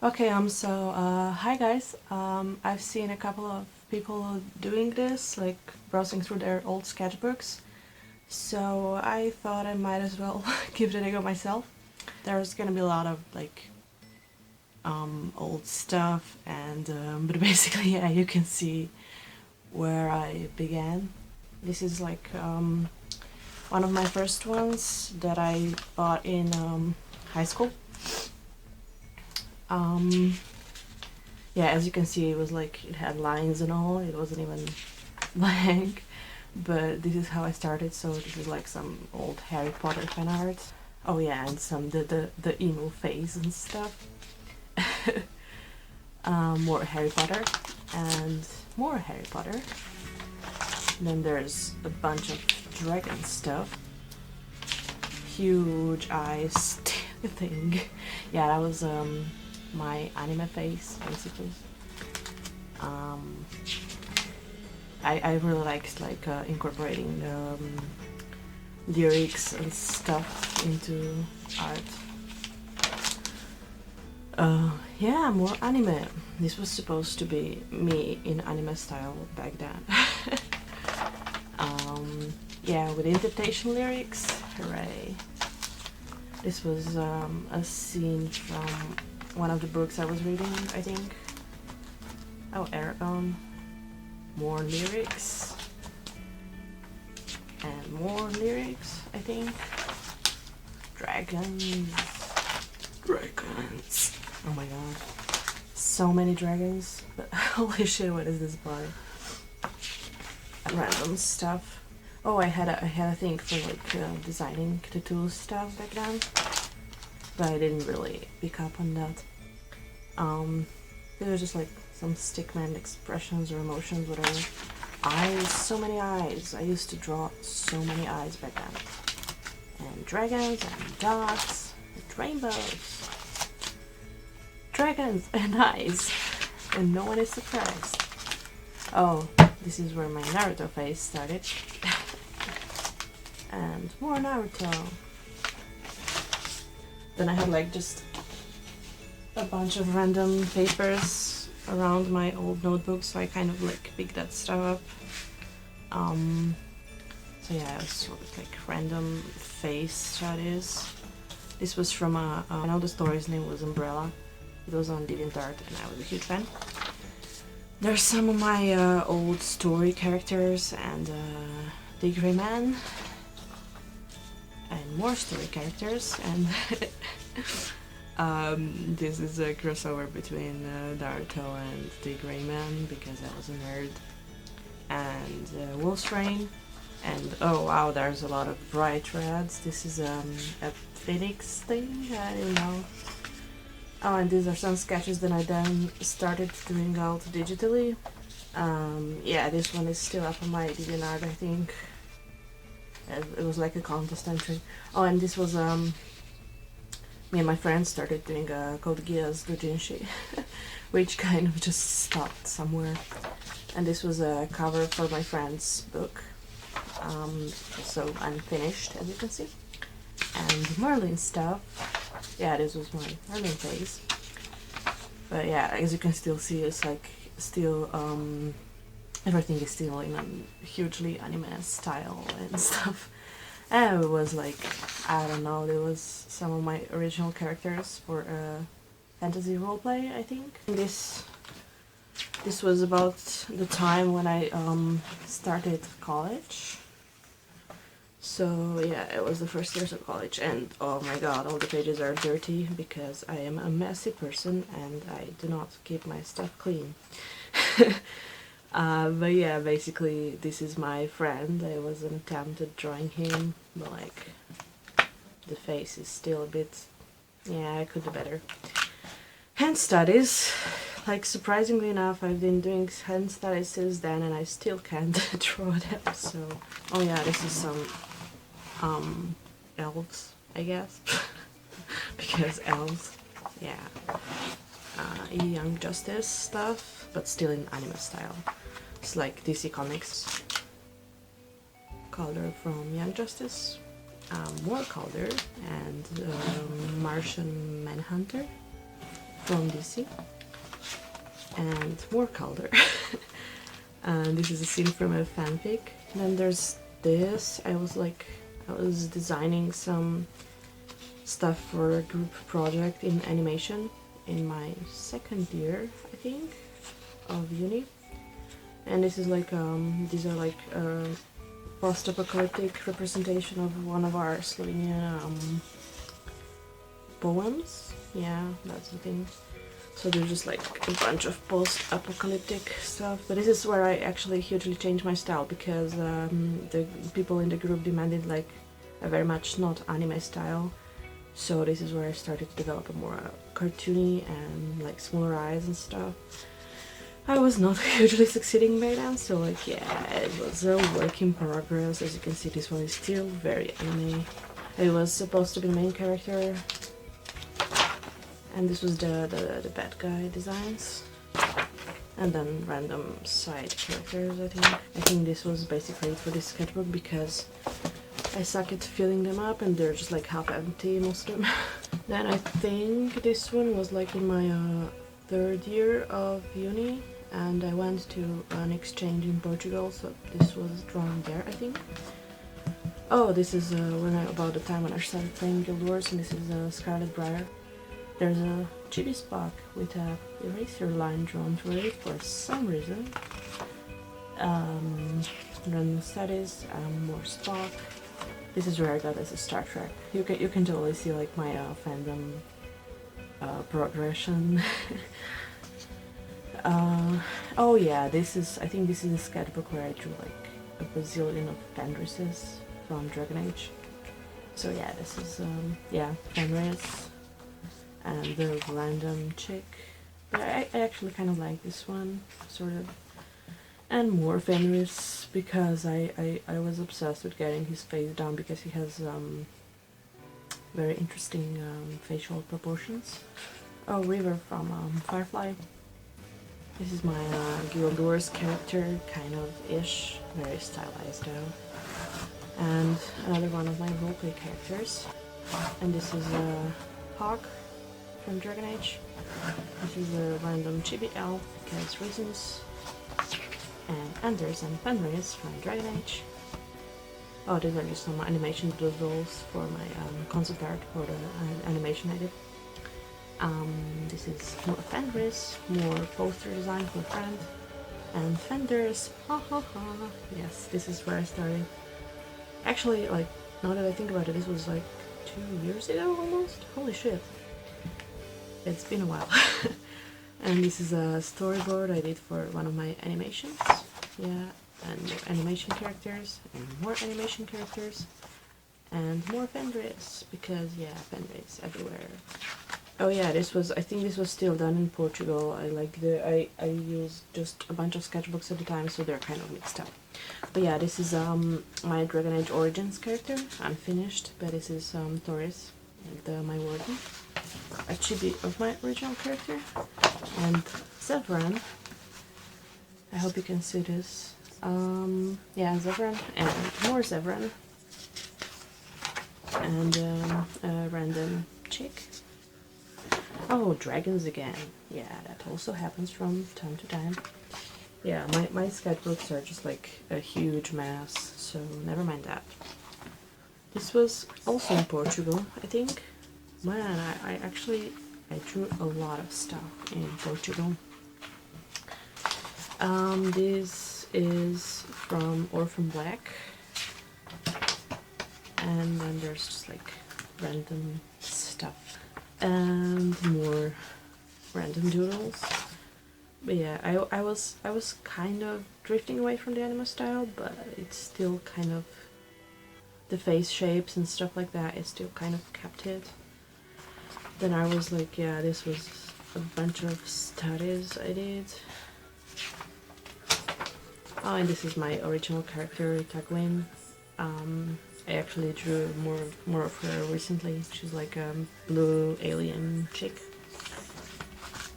Okay, hi guys. I've seen a couple of people doing this, like browsing through their old sketchbooks. So I thought I might as well give it a go myself. There's gonna be a lot of old stuff, and but basically, yeah, you can see where I began. This is one of my first ones that I bought in high school. Um, yeah, as you can see, it had lines and all. It wasn't even blank, but this is how I started. So this is like some old Harry Potter fan art. Oh yeah, and some the emo phase and stuff. More Harry Potter and more Harry Potter. Then there's a bunch of dragon stuff. Huge eyes thing. Yeah, that was my anime phase basically. Um, I really liked incorporating lyrics and stuff into art. Yeah, more anime. This was supposed to be me in anime style back then. Yeah, with interpretation lyrics, hooray. This was a scene from one of the books I was reading, I think. Oh, Aragon. More lyrics. And more lyrics, I think. Dragons. Dragons. Oh my god. So many dragons. But holy shit, what is this by? Random stuff. Oh, I had a thing for designing tattoo stuff back then, but I didn't really pick up on that. There was just like some stickman expressions or emotions, whatever. Eyes, so many eyes. I used to draw so many eyes back then. And dragons and dogs and rainbows. Dragons and eyes. And no one is surprised. Oh, this is where my Naruto phase started. And more Naruto. Then I had just a bunch of random papers around my old notebooks, so I kind of picked that stuff up. So yeah, it was sort of random face studies. This was from I know the story's name was Umbrella. It was on DeviantArt and I was a huge fan. There's some of my old story characters and the Grey Man. And more story characters, and this is a crossover between Naruto and the Grey Man because I was a nerd, and Wolf's Rain, and oh wow, there's a lot of bright reds. This is a Phoenix thing, I don't know. Oh, and these are some sketches that I then started doing out digitally. Yeah, this one is still up on my DeviantArt, I think. It was like a contest entry. Oh, and this was me and my friends started doing Code Geass Dojinshi, which kind of just stopped somewhere. And this was a cover for my friend's book, so unfinished, as you can see. And Merlin stuff. Yeah, this was my Merlin phase. But yeah, as you can still see, it's still everything is still in a hugely anime style and stuff. And it was I don't know, there was some of my original characters for a fantasy roleplay, I think. This was about the time when I started college. So yeah, it was the first years of college, and oh my god, all the pages are dirty because I am a messy person and I do not keep my stuff clean. But yeah, basically this is my friend. I was an attempt at drawing him, but the face is still a bit, yeah, I could do better. Hand studies, surprisingly enough, I've been doing hand studies since then and I still can't draw them, so. Oh yeah, this is some elves, I guess. Because elves, yeah. Young Justice stuff, but still in anime style. It's like DC Comics. Calder from Young Justice. More Calder and Martian Manhunter. from DC, and more color. And this is a scene from a fanfic. And then there's this. I was designing some stuff for a group project in animation in my second year, I think, of uni. And this is like these are like post-apocalyptic representation of one of our Slovenian poems. Yeah, that's the thing. So there's just like a bunch of post-apocalyptic stuff. But this is where I actually hugely changed my style, because the people in the group demanded like a very much not anime style. So this is where I started to develop a more cartoony and like smaller eyes and stuff. I was not hugely succeeding by then, so like yeah, it was a work in progress. As you can see, this one is still very anime. It was supposed to be the main character, and this was the bad guy designs, and then random side characters. I think this was basically it for this sketchbook, because I suck at filling them up and they're just like half empty, most of them. Then I think this one was like in my third year of uni, and I went to an exchange in Portugal, so this was drawn there, I think. Oh, this is about the time when I started playing Guild Wars, and this is Scarlet Briar. There's a chibi Spock with a eraser line drawn through it for some reason. Random studies, more Spock. This is where I got as a Star Trek. You can totally see like my fandom progression. Oh yeah, I think this is a sketchbook where I drew like a bazillion of Fenrises from Dragon Age. So yeah, this is yeah, Fenris and the random chick. But I actually kind of like this one, sort of. And more Fenris, because I was obsessed with getting his face down, because he has very interesting facial proportions. Oh, River from Firefly. This is my Guild Wars character, kind of ish, very stylized though. And another one of my roleplay characters. And this is Hawk from Dragon Age. This is a random chibi elf, because reasons. And Anders and Fenris from Dragon Age. Oh, these are just some animation doodles for my concept art for the animation I did. This is more Fenris, more poster design for a friend, and Fenders, ha ha ha. Yes, this is where I started. Actually, like, now that I think about it, this was like 2 years ago almost. Holy shit. It's been a while. And this is a storyboard I did for one of my animations. Yeah, and animation characters, and more animation characters, and more Fenris, because yeah, Fenris everywhere. Oh yeah, I think this was still done in Portugal. I used just a bunch of sketchbooks at the time, so they're kind of mixed up. But yeah, this is my Dragon Age Origins character, unfinished, but this is Taurus, and my warden, a chibi of my original character, and Zevran. I hope you can see this. Yeah, Zevran, and more Zevran, and a random chick. Oh, dragons again. Yeah, that also happens from time to time. Yeah, my sketchbooks are just like a huge mess, so never mind that. This was also in Portugal, I think. Man, I drew a lot of stuff in Portugal. This is from Orphan Black, and then there's just like random stuff and more random doodles. But yeah, I was kind of drifting away from the anime style, but it's still kind of the face shapes and stuff like that. It still kind of kept it. Then I was like, yeah, this was a bunch of studies I did. Oh, and this is my original character, Tagwin. I actually drew more of her recently. She's like a blue alien chick.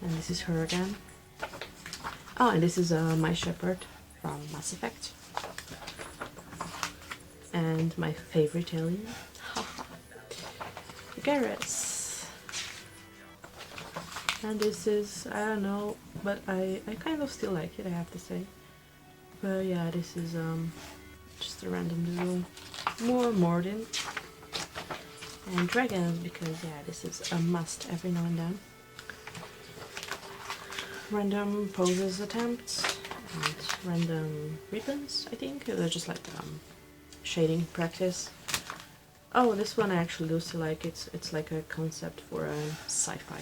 And this is her again. Oh, and this is my shepherd from Mass Effect. And my favorite alien, Garrus. And this is, I don't know, but I kind of still like it, I have to say. But yeah, this is just a random doodle. More Morden and dragons, because yeah, this is a must every now and then. Random poses attempts and random ribbons, I think. They're just like shading practice. Oh, this one I actually do still like. It's like a concept for a sci-fi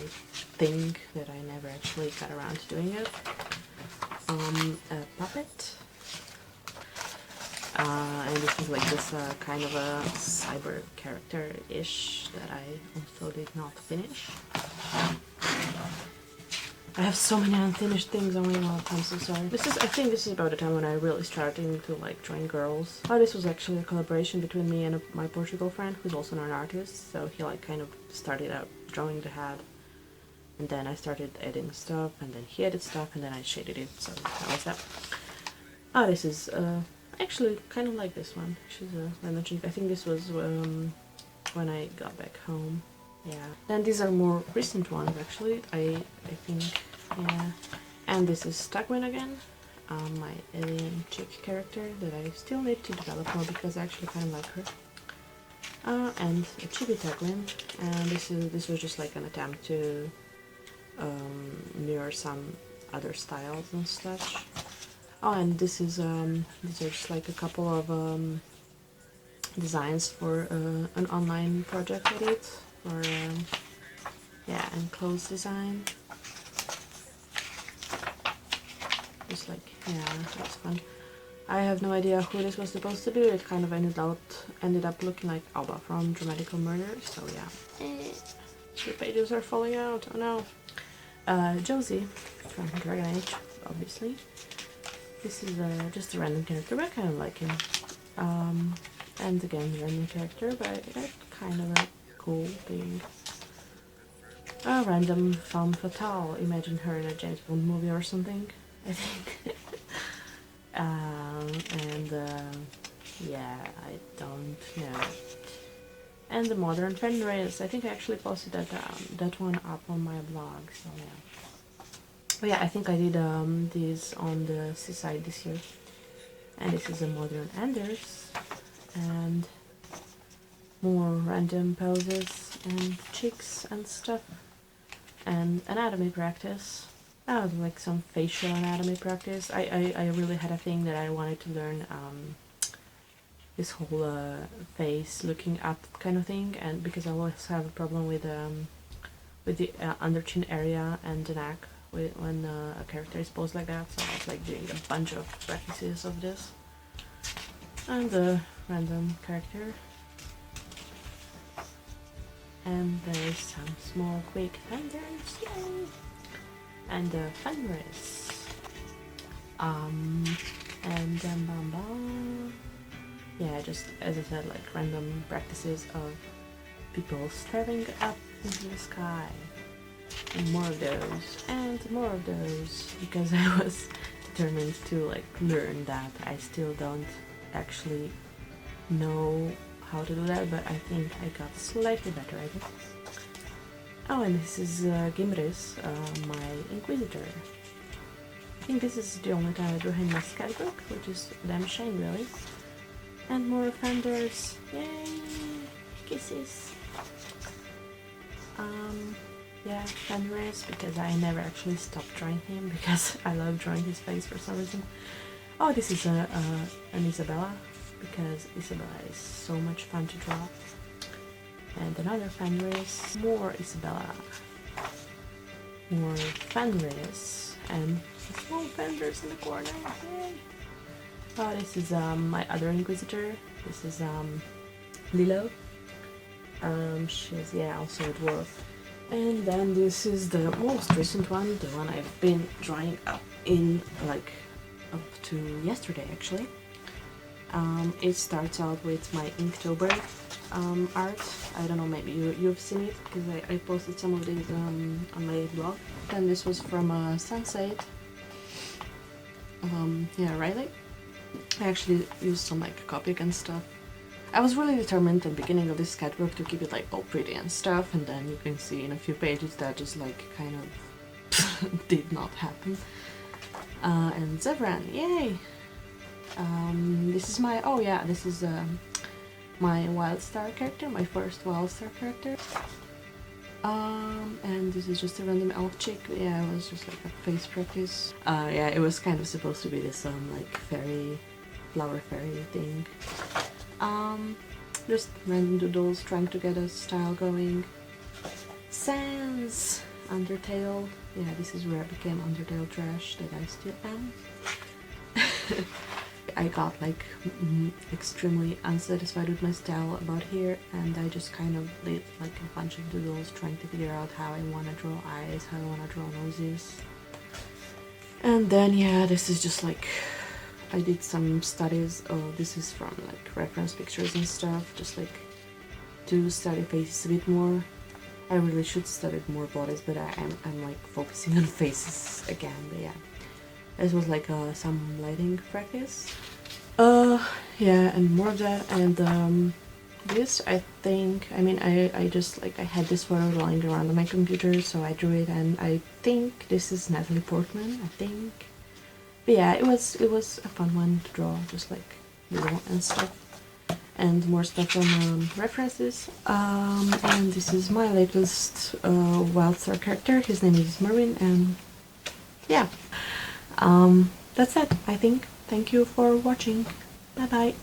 thing that I never actually got around to doing it. A puppet. And this is like this kind of a cyber character-ish that I also did not finish. I have so many unfinished things on my wall, I'm so sorry. I think this is about the time when I really started to like drawing girls. Oh, this was actually a collaboration between me and my Portugal friend, who's also an artist. So he like kind of started out drawing the head, and then I started editing stuff, and then he edited stuff, and then I shaded it, so that was that. Oh, this is actually kind of like this one. She's I mentioned, I think this was when I got back home. Yeah, and these are more recent ones actually, I think, yeah. And this is Tagwin again, my alien chick character that I still need to develop more because I actually kind of like her. And a chibi Tagwin, and this was just like an attempt to mirror some other styles and such. Oh, and this is these are just like a couple of designs for an online project I did. Or yeah, and clothes design. Just like, yeah, that's fun. I have no idea who this was supposed to be. It kind of ended up looking like Alba from Dramatical Murder. So yeah, the pages are falling out. Oh no. Josie from Dragon Age, obviously. This is just a random character, but I kind of like him. And again, random character, but kind of a cool thing. A random femme fatale. Imagine her in a James Bond movie or something, I think. Yeah, I don't know. And the modern fan race. I think I actually posted that one up on my blog. So yeah. But yeah, I think I did these on the seaside this year. And this is a modern Anders. And more random poses and cheeks and stuff, and anatomy practice. Oh, like some facial anatomy practice. I really had a thing that I wanted to learn this whole face looking up kind of thing, and because I always have a problem with the under chin area and the neck when a character is posed like that, so I was like doing a bunch of practices of this. And the random character. And there's some small quick thunders, yay! And the fundraise. And then yeah, just as I said, like random practices of people staring up into the sky. And more of those, and more of those, because I was determined to like learn that. I still don't actually know how to do that, but I think I got slightly better at it. Oh, and this is Gimris, my Inquisitor. I think this is the only time I drew him in my sketchbook, which is a damn shame, really. And more offenders, yay! Kisses. Yeah, Fenris, because I never actually stopped drawing him, because I love drawing his face for some reason. Oh, this is an Isabella, because Isabella is so much fun to draw. And another Fenris, more Isabella, more Fenris, and small Fenris in the corner, yay! Oh, this is my other Inquisitor. This is Lilo. She's, yeah, also a dwarf. And then this is the most recent one, the one I've been drawing up to yesterday actually. It starts out with my Inktober art. I don't know, maybe you've seen it, because I posted some of these on my blog. And this was from Sunset. Yeah, Riley. I actually used some like Copic and stuff. I was really determined at the beginning of this sketchbook to keep it like all pretty and stuff, and then you can see in a few pages that just like kind of did not happen. And Zebran, yay! This is my, oh yeah, this is my Wildstar character, my first Wildstar character. And this is just a random elf chick. Yeah, it was just like a face practice. Yeah, it was kind of supposed to be this like fairy, flower fairy thing. Just random doodles trying to get a style going. Sans Undertale. Yeah, this is where I became Undertale trash that I still am. I got like extremely unsatisfied with my style about here, and I just kind of did like a bunch of doodles trying to figure out how I want to draw eyes, how I want to draw noses. And then yeah, this is just like, I did some studies. Oh, this is from like reference pictures and stuff, just like to study faces a bit more. I really should study more bodies, but I'm like focusing on faces again. But yeah, this was like some lighting practice. Yeah, and more of that. And this, I think, I mean, I just like, I had this photo lying around on my computer, so I drew it, and I think this is Natalie Portman, I think. But yeah, it was a fun one to draw, just like doodle and stuff. And more stuff from references. And this is my latest Wildstar character. His name is Merwin, and yeah, that's it, I think. Thank you for watching. Bye bye.